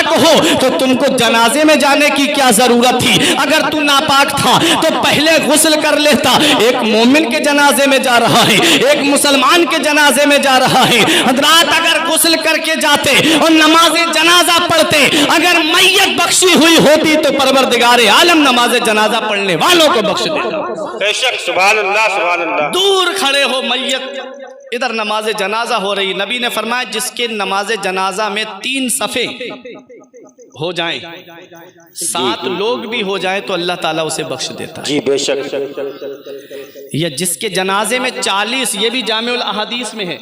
नापाक हो तो तुमको जनाजे में जाने की क्या जरूरत थी? अगर तू नापाक था तो पहले गुस्ल कर लेता। एक मोमिन के जनाजे में जा रहा है, एक मुसलमान के जनाजे में जा रहा है। हजरात अगर गुस्ल करके जाते और नमाज जनाजा पढ़ते, अगर मैयत बख्शी हुई होती तो परवरदिगार आलम नमाज जनाजा पढ़ने वालों को बख्श देता। बेशक, सुभान अल्लाह, सुभान अल्लाह। दूर खड़े हो मैयत, इधर नमाज जनाजा हो रही। नबी ने फरमाया जिसके नमाज जनाजा में 3 सफ़े हो जाएं, 7 लोग भी हो जाएं तो अल्लाह ताला उसे बख्श देता है। जी बेशक। या जिसके जनाजे में 40, ये भी जामिउल अहादीस में है,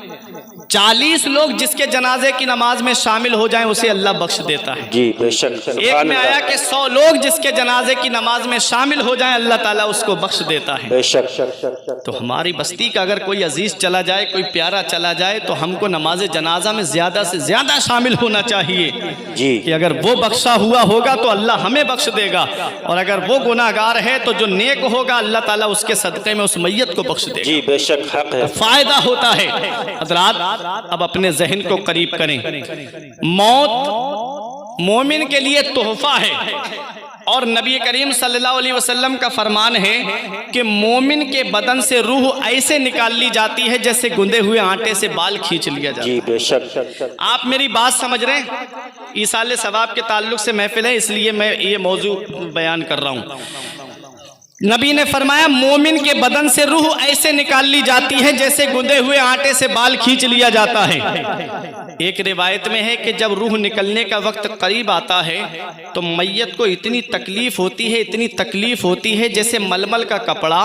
40 लोग जिसके जनाजे की नमाज में शामिल हो जाएं उसे अल्लाह बख्श देता है। जी बेशक। एक में आया कि 100 लोग जिसके जनाजे की नमाज में शामिल हो जाएं अल्लाह ताला उसको बख्श देता है। बेशक। तो हमारी बस्ती का अगर कोई अजीज चला जाए, कोई प्यारा चला जाए, तो हमको नमाज जनाजा में ज्यादा से ज्यादा शामिल होना चाहिए जी, कि अगर वो बख्शा हुआ होगा तो अल्लाह हमें बख्श देगा, और अगर वो गुनाहगार है तो जो नेक होगा अल्लाह ताला उसके सदक़े में उस मैयत को बख्श देगा। जी बेशक, हक है। फायदा होता है। हज़रात अब अपने जहन को करीब करें। मौत मोमिन के लिए तोहफा है, और नबी करीम सल्लल्लाहु अलैहि वसल्लम का फरमान है कि मोमिन के बदन से रूह ऐसे निकाल ली जाती है जैसे गुंदे हुए आटे से बाल खींच लिया जाता है। जी बेशक। आप मेरी बात समझ रहे हैं? ईसाले सवाब के ताल्लुक से महफिल है, इसलिए मैं ये मौजू बयान कर रहा हूँ। नबी ने फरमाया मोमिन के बदन से रूह ऐसे निकाल ली जाती है जैसे गुंदे हुए आटे से बाल खींच लिया जाता है। एक रिवायत में है कि जब रूह निकलने का वक्त करीब आता है तो मैयत को इतनी तकलीफ होती है, इतनी तकलीफ होती है जैसे मलमल का कपड़ा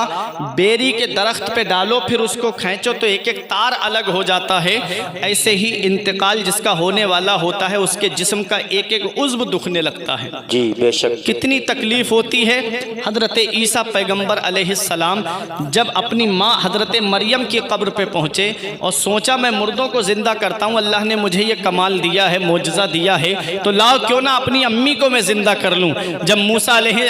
बेरी के दरख्त पे डालो फिर उसको खींचो तो एक एक तार अलग हो जाता है। ऐसे ही इंतकाल जिसका होने वाला होता है उसके जिस्म का एक एक उज़्व दुखने लगता है। जी बेशक। कितनी तकलीफ होती है। हजरत ईसा पैगंबर अलैहिस्सलाम जब अपनी माँ हजरत मरियम की कब्र पे पहुँचे और सोचा मैं मुर्दों को जिंदा करता हूँ, अल्लाह ने मुझे ये कमाल दिया है, मोजज़ा दिया है, तो लाओ क्यों ना अपनी अम्मी को मैं जिंदा कर लूँ। जब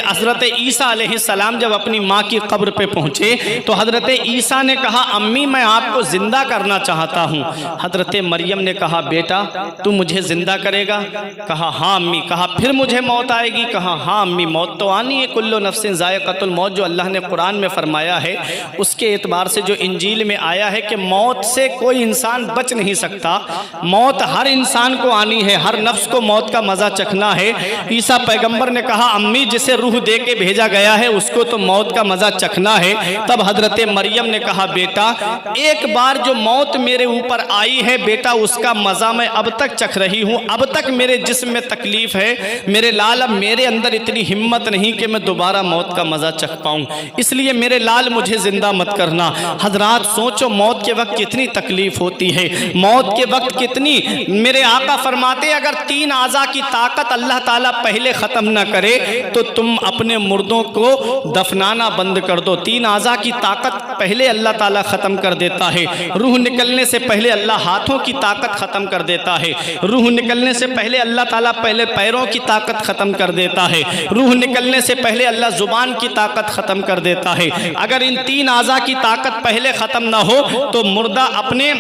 हजरत ईसा अलैहिस्सलाम जब अपनी माँ की कब्र पे पहुँचे तो हजरत ईसा ने कहा अम्मी मैं आपको जिंदा करना चाहता हूँ। हजरत मरियम ने कहा बेटा तू मुझे जिंदा करेगा? कहा हाँ अम्मी। कहा फिर मुझे मौत आएगी? कहा हाँ अम्मी मौत तो आनी है, कुल्लु नफ्सिन ज़ायक़तुल मौत जो अल्लाह ने कुरान में फरमाया है उसके एतबार से जो इंजील में आया है कि मौत से कोई इंसान बच नहीं सकता, मौत हर इंसान को आनी है, हर नफ्स को मौत का मज़ा चखना है। ईसा पैगंबर ने कहा अम्मी जिसे रूह दे के भेजा गया है उसको तो मौत का मज़ा चखना है। तब हजरत मरियम ने कहा बेटा एक बार जो मौत मेरे ऊपर आई है बेटा उसका मज़ा मैं अब तक चख रही हूँ, अब तक मेरे जिस्म में तकलीफ है मेरे लाल, अब मेरे अंदर इतनी हिम्मत नहीं कि मैं दोबारा मौत का मज़ा चख पाऊँ, इसलिए मेरे लाल मुझे जिंदा मत करना। हजरात सोचो मौत के वक्त कितनी तकलीफ होती है, मौत के वक्त कितनी। मेरे आका फरमाते अगर 3 आज़ा की ताकत अल्लाह ताला पहले ख़त्म ना करे तो तुम अपने मुर्दों को दफनाना बंद कर दो। 3 आज़ा की ताकत पहले अल्लाह ताला ख़त्म कर देता है। रूह निकलने से पहले अल्लाह हाथों की ताकत ख़त्म कर देता है। रूह निकलने से पहले अल्लाह ताला पहले पैरों की ताकत ख़त्म कर देता है। रूह निकलने से पहले अल्लाह ज़ुबान की ताकत ख़त्म कर देता है। अगर इन 3 आज़ा की ताकत पहले ख़त्म ना हो तो मुर्दा अपने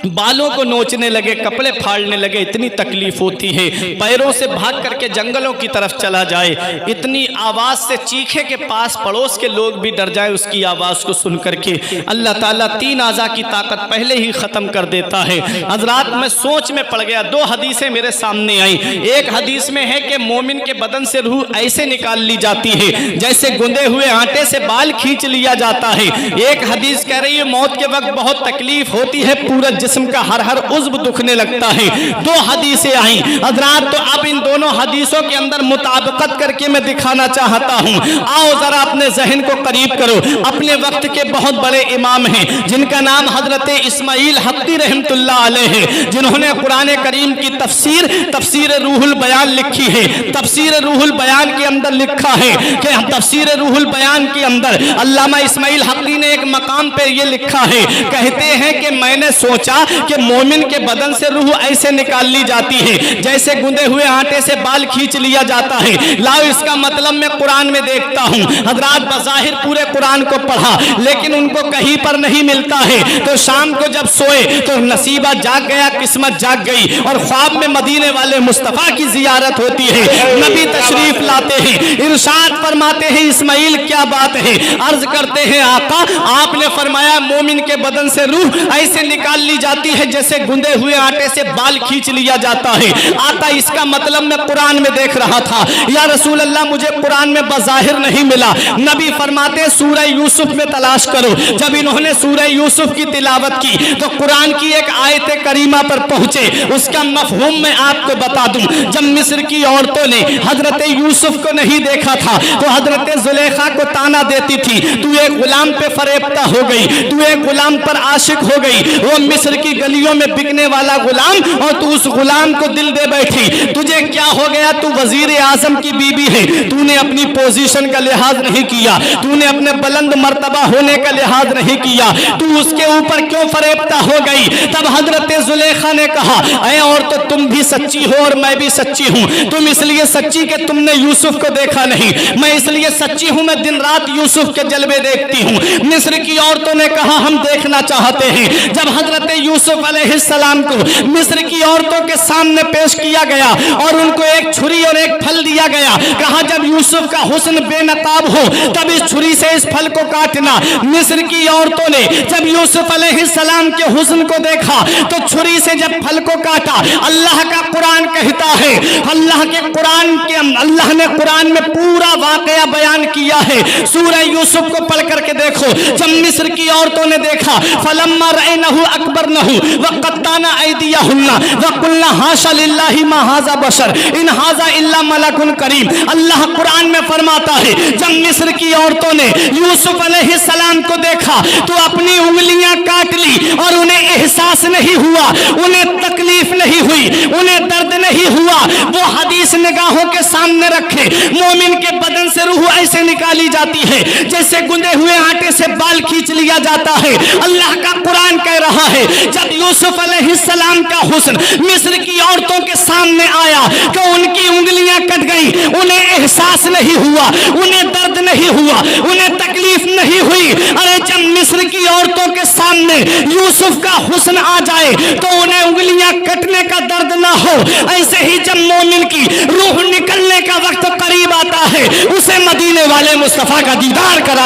बालों को नोचने लगे, कपड़े फाड़ने लगे, इतनी तकलीफ होती है। पैरों से भाग करके जंगलों की तरफ चला जाए, इतनी आवाज़ से चीखे के पास पड़ोस के लोग भी डर जाए उसकी आवाज़ को सुन करके। अल्लाह ताला 3 आज़ा की ताकत पहले ही ख़त्म कर देता है। हजरात मैं सोच में पड़ गया, 2 हदीसें मेरे सामने आई। एक हदीस में है कि मोमिन के बदन से रूह ऐसे निकाल ली जाती है जैसे गुंदे हुए आटे से बाल खींच लिया जाता है। एक हदीस कह रही है मौत के वक्त बहुत तकलीफ होती है, पूरा जिस्म का हर उज़्व दुखने लगता है। 2 हदीसें आई हजरात, तो अब इन दोनों हदीसों के अंदर मुताबिकत करके मैं दिखाना चाहता हूँ। आओ जरा अपने जहन को करीब करो। अपने वक्त के बहुत बड़े इमाम हैं जिनका नाम हजरत इस्माइल हक्की रहमतुल्लाह अलैह है, जिन्होंने कुरान करीम की तफसीर रूहुल बयान लिखी है। तफसीर रूहुल बयान के अंदर लिखा है कि तफसीर रूहुल बयान के अंदर अल्लामा इस्माइल हक्की ने एक मकाम पे ये लिखा है, कहते हैं कि मैंने सोचा کہ مومن کے بدن سے روح ایسے نکال لی جاتی ہے جیسے گندے ہوئے آٹے سے بال کھینچ لیا جاتا ہے۔ لاؤ اس کا مطلب میں قرآن میں دیکھتا ہوں، حضرات بظاہر پورے قرآن کو پڑھا لیکن ان کو کہیں پر نہیں ملتا ہے، تو شام کو جب سوئے تو نصیبہ جاگ گیا، قسمت جاگ گئی، اور خواب میں مدینے والے مصطفیٰ کی زیارت ہوتی ہے، نبی تشریف لاتے ہیں، ارشاد فرماتے ہیں اسماعیل کیا بات ہے؟ عرض کرتے ہیں آقا آپ نے فرمایا مومن کے بدن سے روح ایسے نکال لی جاتی ہے جیسے گندے ہوئے آٹے سے بال کھینچ لیا جاتا ہے۔ آقا اس کا مطلب میں قرآن میں دیکھ رہا تھا، یا رسول اللہ مجھے قرآن میں بظاہر نہیں ملا۔ نبی فرماتے سورہ یوسف میں تلاش کرو۔ جب انہوں نے سورہ یوسف کی تلاوت کی تو قرآن کی ایک آیت کریمہ پر پہنچے، اس کا مفہوم میں آپ کو بتا دوں۔ جب مصر کی عورتوں نے حضرت یوسف کو نہیں دیکھا تھا تو حضرت زلیخا کو تانا دیتی تھی، تو ایک غلام پہ فریفتہ ہو گئی، تو ایک غلام پر عاشق ہو گئی، وہ مصر کی گلیوں میں بکنے والا غلام، اور تو اس غلام کو دل دے بیٹھی۔ تجھے کیا ہو گیا؟ تو وزیر اعظم کی بیوی ہے، تو نے اپنی پوزیشن کا لحاظ نہیں کیا، تو نے اپنے بلند مرتبہ ہونے کا لحاظ نہیں کیا، تو اس کے اوپر کیوں فریفتہ ہو گئی؟ تب حضرت زلیخا نے کہا اے عورتو تم بھی سچی ہو اور میں بھی سچی ہوں، تم اس لیے سچی کہ تم نے یوسف کو دیکھا نہیں، میں اس لیے سچی ہوں میں دن رات یوسف کے جلوے دیکھتی ہوں۔ مصر کی عورتوں نے کہا ہم دیکھنا چاہتے ہیں۔ جب حضرت یوسف علیہ السلام کو مصر کی عورتوں کے سامنے پیش کیا گیا اور ان کو ایک چھری اور ایک پھل دیا گیا، کہا جب یوسف کا حسن بے نقاب ہو تب اس چھری سے اس پھل کو کاٹنا۔ مصر کی عورتوں نے جب یوسف علیہ السلام کے حسن کو دیکھا تو چھری سے جب پھل کو کاٹا۔ اللہ کا قرآن کہتا ہے، اللہ نے قرآن میں پورا واقعہ بیان کیا ہے، سورہ یوسف کو پڑھ کر کے دیکھو۔ جب مصر کی عورتوں نے دیکھا فلما رأینہ اکبرنہ وقطعن ایدیہن وقلن حاشا للہ ما ھذا بشر ان ھذا الا ملک کریم۔ اللہ قرآن میں فرماتا ہے جب مصر کی عورتوں نے یوسف علیہ السلام کو دیکھا تو اپنی انگلیاں کاٹ لی، اور انہیں احساس نہیں ہوا، انہیں تکلیف نہیں ہوئی، انہیں درد نہیں ہوا۔ وہ حدیث نگاہوں کے سامنے رکھے، مومن کے بدن سے روح ایسے نکالی جاتی ہے جیسے گندے ہوئے آٹے سے بال کھینچ لیا جاتا ہے۔ اللہ کا قرآن کہہ رہا ہے جب یوسف علیہ السلام کا حسن مصر کی عورتوں کے سامنے آیا تو ان کی انگلیاں کٹ گئی، انہیں احساس نہیں ہوا، انہیں درد نہیں ہوا، انہیں تکلیف نہیں ہوئی۔ ارے جب مصر کی عورتوں کے سامنے یوسف کا حسن آ جائے تو انہیں انگلیاں کٹنے کا درد نہ ہو، ایسے ہی جب مومن کی روح نکلنے کا وقت قریب آتا ہے اسے مدینے والے مصطفیٰ کا دیدار کرا